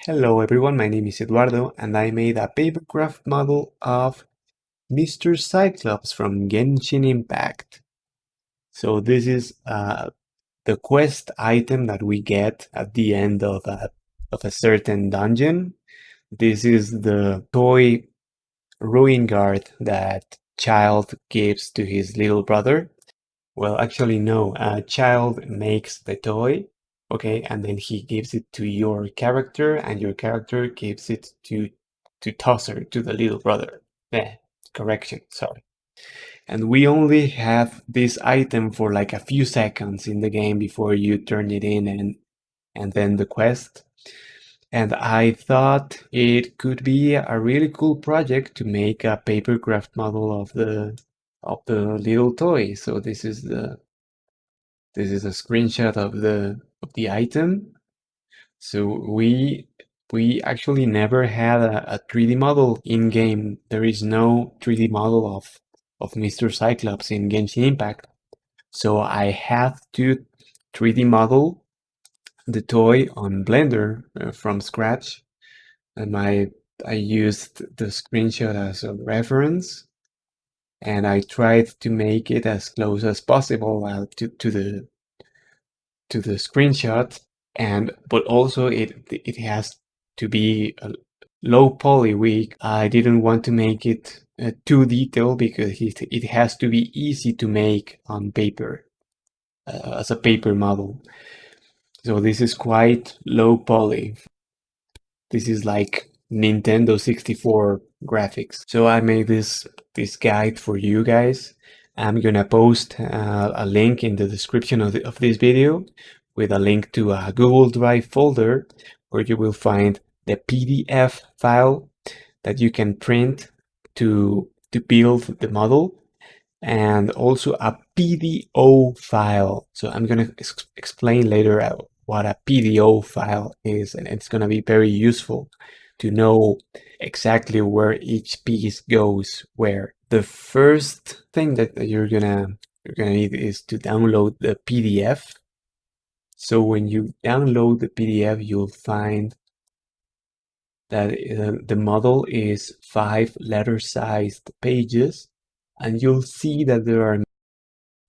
Hello everyone, my name is Eduardo and I made a Papercraft model of Mr. Cyclops from Genshin Impact. So this is the quest item that we get at the end of a certain dungeon. This is the toy ruin guard that Child gives to his little brother. Well, actually no, Child makes the toy. Okay, and then he gives it to your character, and your character gives it to Tosser, to the little brother. Correction, sorry. And we only have this item for like a few seconds in the game before you turn it in and then the quest. And I thought it could be a really cool project to make a papercraft model of the little toy. So this is a screenshot of the item. So we actually never had a 3D model in game. There is no 3D model of Mr. Cyclops in Genshin Impact. So I have to 3D model the toy on Blender from scratch, and I used the screenshot as a reference, and I tried to make it as close as possible to the screenshot, but also it has to be a low poly weak. I didn't want to make it too detailed because it has to be easy to make on paper as a paper model. So this is quite low poly. This is like Nintendo 64 graphics. So I made this guide for you guys. I'm gonna post a link in the description of this video with a link to a Google Drive folder where you will find the PDF file that you can print to build the model, and also a PDO file. So I'm gonna explain later what a PDO file is, and it's gonna be very useful to know exactly where each piece goes where. The first thing that you're gonna need is to download the PDF. So when you download the PDF, you'll find that the model is 5 letter-sized pages, and you'll see that there are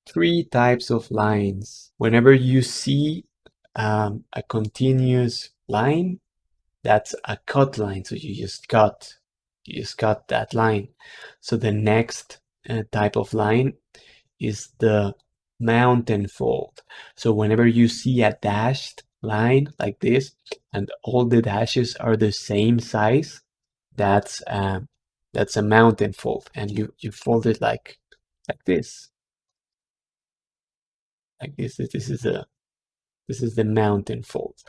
3 types of lines. Whenever you see a continuous line, that's a cut line. So you just cut that line. So the next type of line is the mountain fold. So whenever you see a dashed line like this, and all the dashes are the same size, that's a mountain fold, and you fold it like this. Like this. This is the mountain fold.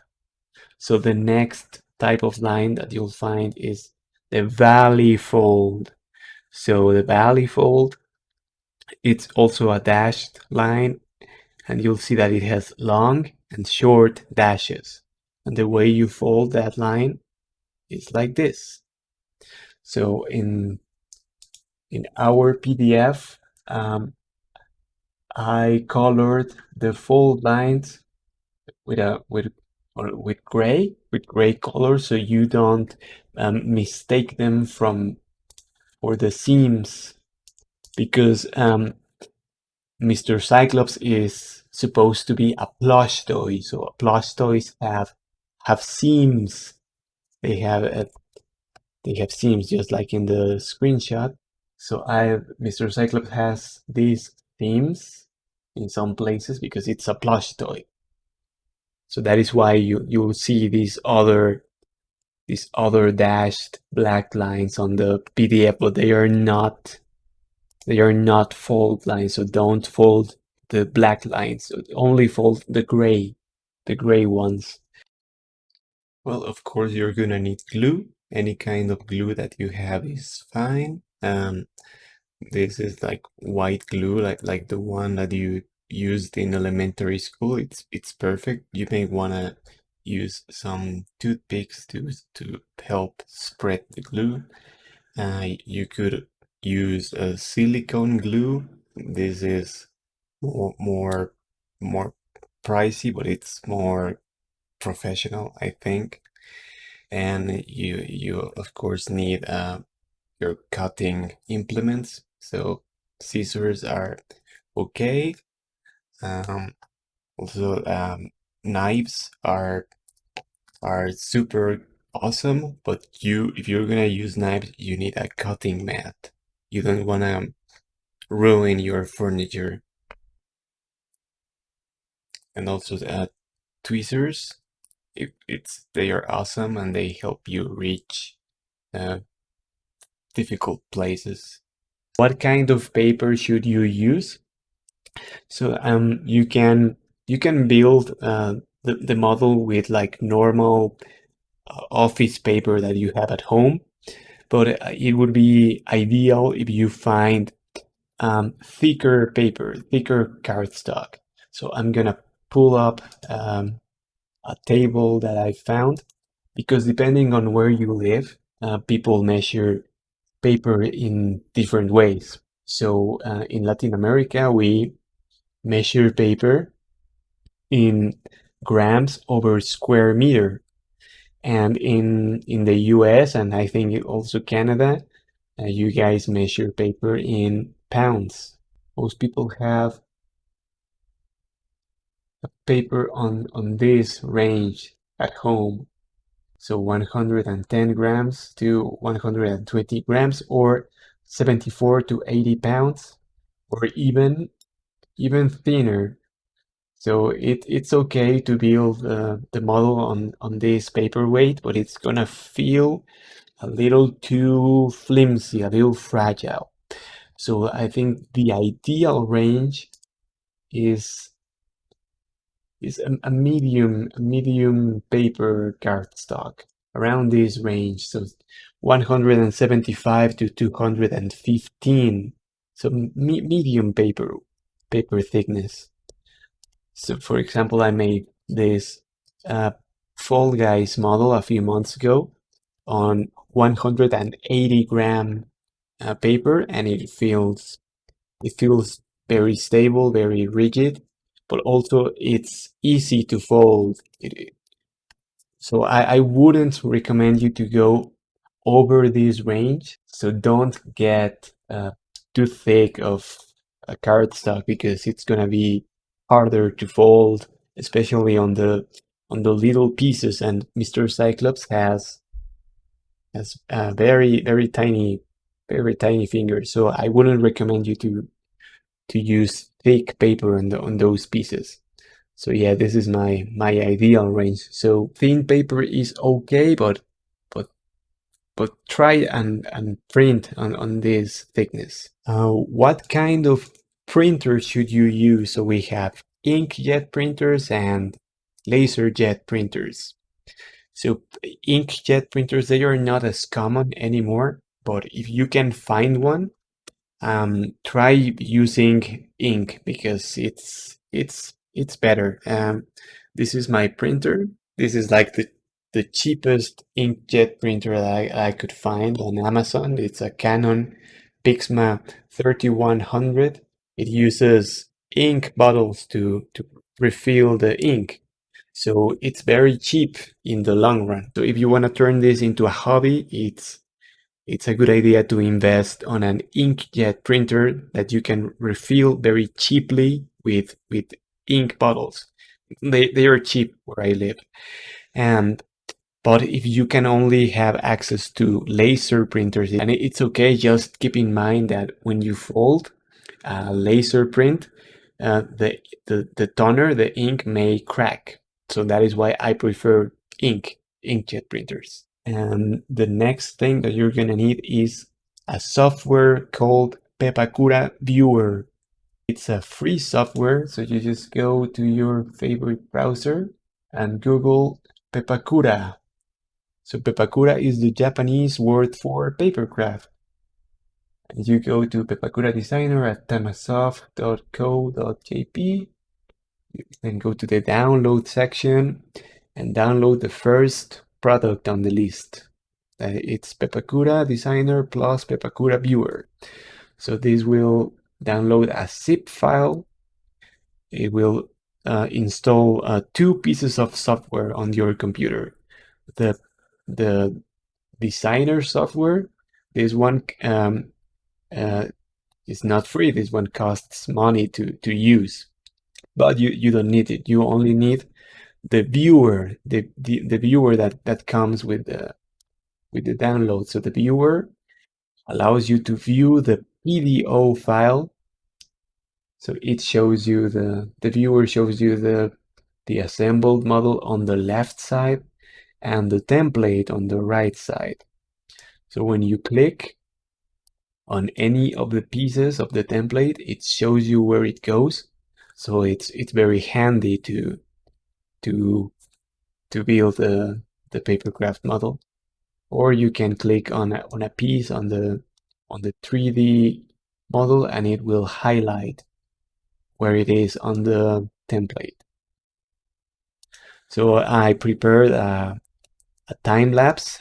So the next type of line that you'll find is the valley fold. So the valley fold, it's also a dashed line, and you'll see that it has long and short dashes. And the way you fold that line is like this. So in our PDF, I colored the fold lines with gray color, so you don't mistake them for the seams, because Mr. Cyclops is supposed to be a plush toy. So plush toys have seams. They have seams just like in the screenshot. So Mr. Cyclops has these seams in some places because it's a plush toy. So that is why you'll see these other dashed black lines on the PDF, but they are not fold lines. So don't fold the black lines, only fold the gray ones. Well, of course you're gonna need glue. Any kind of glue that you have is fine. This is like white glue, like the one that you used in elementary school. It's perfect. You may wanna use some toothpicks to help spread the glue. You could use a silicone glue. This is more pricey, but it's more professional, I think. and you of course need your cutting implements. So scissors are okay. Um, Also, knives are super awesome, but if you're gonna use knives, you need a cutting mat. You don't wanna ruin your furniture. And also, tweezers, they are awesome and they help you reach uh, difficult places. What kind of paper should you use? So you can build the model with like normal office paper that you have at home, but it would be ideal if you find thicker paper, thicker cardstock. So I'm gonna pull up a table that I found, because depending on where you live, people measure paper in different ways. So in Latin America, we measure paper in grams over square meter. And in the US, and I think also Canada, you guys measure paper in pounds. Most people have a paper on this range at home. So 110 grams to 120 grams, or 74 to 80 pounds, or even thinner. So it's okay to build the model on this paper weight, but it's gonna feel a little too flimsy, a little fragile. So I think the ideal range is a medium paper cardstock around this range. So 175 to 215. So medium paper thickness. So for example, I made this Fall Guys model a few months ago on 180 gram paper, and it feels very stable, very rigid, but also it's easy to fold. So I wouldn't recommend you to go over this range. So don't get too thick of a cardstock, because it's gonna be harder to fold, especially on the little pieces. And Mr. Cyclops has very tiny fingers. So I wouldn't recommend you to use thick paper on those pieces. So yeah, this is my ideal range. So thin paper is okay, but but try and print on this thickness. What kind of printer should you use? So we have inkjet printers and laser jet printers. So inkjet printers, they are not as common anymore, but if you can find one, try using ink, because it's better. This is my printer. This is like the cheapest inkjet printer that I could find on Amazon. It's a Canon Pixma 3100. It uses ink bottles to refill the ink. So it's very cheap in the long run. So if you want to turn this into a hobby, it's a good idea to invest on an inkjet printer that you can refill very cheaply with ink bottles. They are cheap where I live. And but if you can only have access to laser printers, and it's okay, just keep in mind that when you fold a laser print, the toner, the ink may crack. So that is why I prefer inkjet printers. And the next thing that you're gonna need is a software called Pepkura Viewer. It's a free software, so you just go to your favorite browser and Google Pepkura. So Pepkura is the Japanese word for papercraft. And you go to Pepkura Designer at tamasoft.co.jp, then go to the download section and download the first product on the list. It's Pepkura Designer plus Pepkura Viewer. So this will download a zip file. It will install two pieces of software on your computer. The the designer software, this one uh, is not free. This one costs money to use, but you don't need it. You only need the viewer, the viewer that comes with the download. So the viewer allows you to view the PDO file. So it shows you the viewer shows you the assembled model on the left side and the template on the right side. So when you click on any of the pieces of the template, it shows you where it goes. So it's very handy to to build the Papercraft model. Or you can click on a piece on the 3D model and it will highlight where it is on the template. So I prepared a time lapse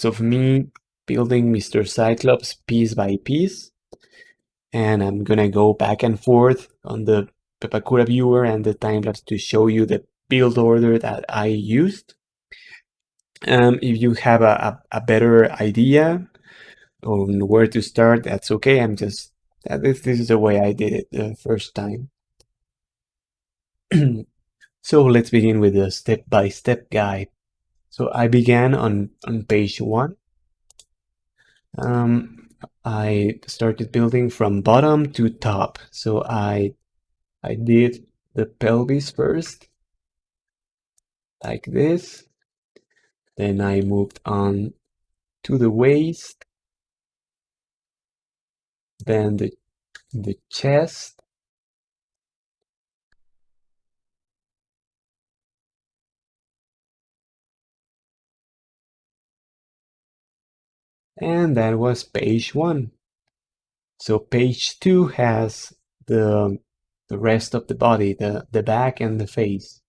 of me building Mr. Cyclops piece by piece. And I'm gonna go back and forth on the Pepkura Viewer and the time lapse to show you the build order that I used. If you have a better idea on where to start, that's okay. This is the way I did it the first time. So let's begin with the step-by-step guide. So I began on page 1. I started building from bottom to top. So I did the pelvis first, like this. Then I moved on to the waist, then the chest, and that was page 1. So page 2 has the rest of the body, the back and the face.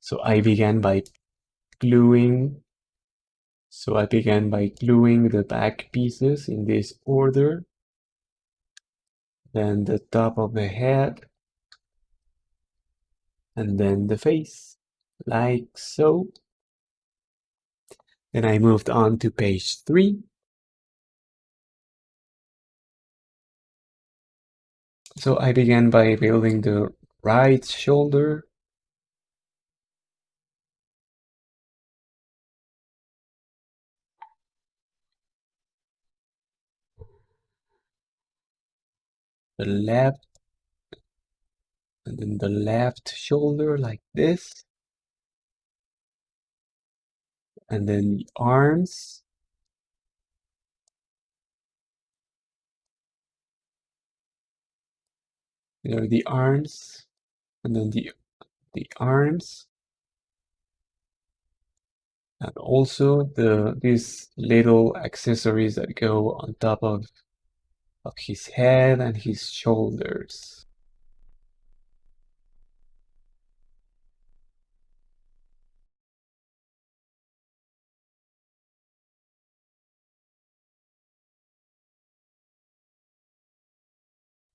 So I began by gluing the back pieces in this order, then the top of the head, and then the face, like so. Then I moved on to page 3. So I began by building the right shoulder, the left, and then the left shoulder like this, and then the arms, there are the arms, and then the arms, and also these little accessories that go on top of his head and his shoulders.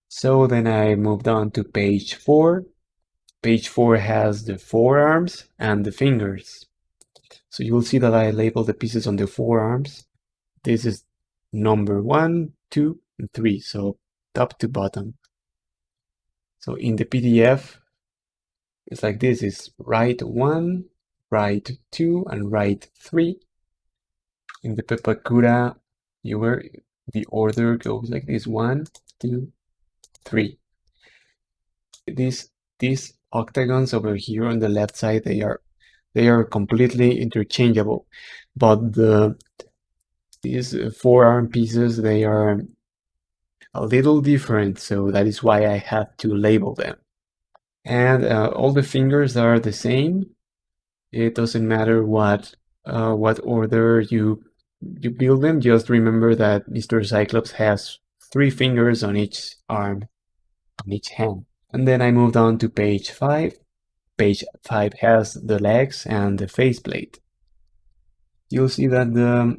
So then I moved on to page 4. Page 4 has the forearms and the fingers. So you will see that I labeled the pieces on the forearms. This is number 1, 2, and 3, so top to bottom. So in the PDF, it's like this: is right 1, right 2, and right 3. In the Pepkura Viewer, the order goes like this: 1, 2, 3. These octagons over here on the left side, they are completely interchangeable, but these forearm pieces, they are a little different, so that is why I have to label them. And all the fingers are the same. It doesn't matter what order you build them. Just remember that Mr. Cyclops has 3 fingers on each arm, on each hand. And then I moved on to page 5. Page 5 has the legs and the faceplate. You'll see that the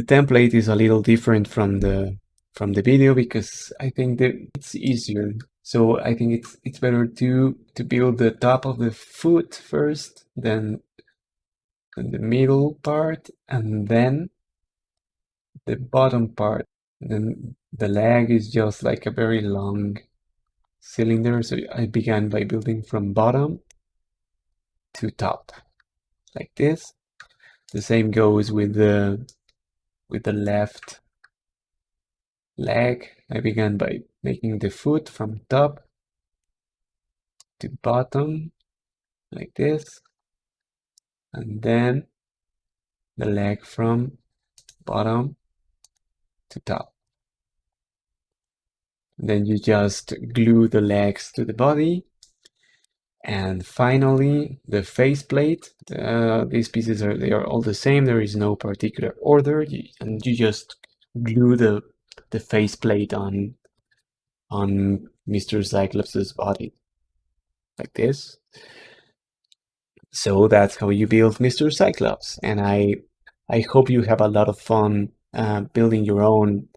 template is a little different from the video, because I think that it's easier. So I think it's better to build the top of the foot first, then and the middle part, and then the bottom part. Then the leg is just like a very long cylinder, so I began by building from bottom to top, like this. The same goes with the left leg. I began by making the foot from top to bottom, like this, and then the leg from bottom to top. Then you just glue the legs to the body. And finally, the faceplate. These pieces are all the same. There is no particular order, and you just glue the faceplate on Mr. Cyclops' body, like this. So that's how you build Mr. Cyclops, and I hope you have a lot of fun building your own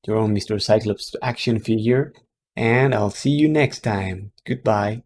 Mr. Cyclops action figure. And I'll see you next time. Goodbye.